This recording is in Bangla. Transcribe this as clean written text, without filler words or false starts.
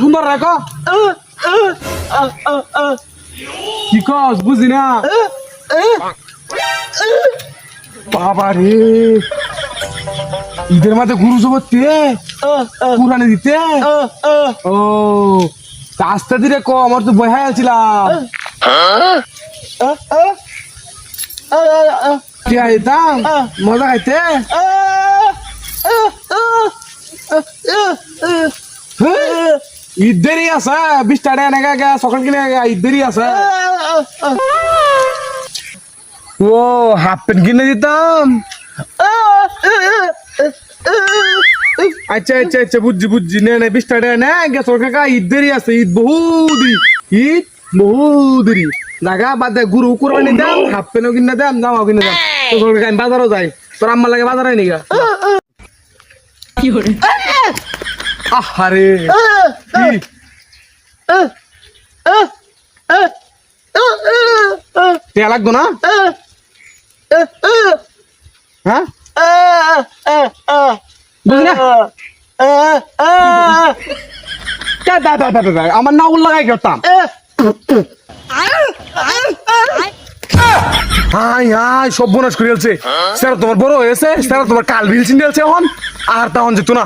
সুন্দর রেখো কি কস বুঝি না বাবা রে ঈদের মাঝে গুরু জবতে কুরবানি দিতে ও আস্তে ধীরে ক আমার তো বহে আছিলাম কি আইতাম মজা খাইতে ঈদেরই আছে 20 টাকা এনেকা সকাল কিনে ঈদেরই আছে ও হাফ প্যান্ট কিনে দিতাম আচ্ছা আচ্ছা আচ্ছা বুঝছি নে 20 টাকা নে সরকার ঈদেরই আছে ঈদ বহুদেরি জায়গা বাদ দে গুরু কুরবানি দাম হাফ প্যান্টও কিনে দাম জামাও কিনে দাম তো সরকার আমি বাজারও যাই তোর আম্মা লাগে বাজারে নিগা কি করে আহারে কি লাগতো না হ্যাঁ আমার না লাগাই করতাম হাই হাই সব বোনাস করে ফেলছে স্যার তোমার বড় হয়েছে স্যার তোমার কাল বিল চিন্তা এখন আর তখন যেত না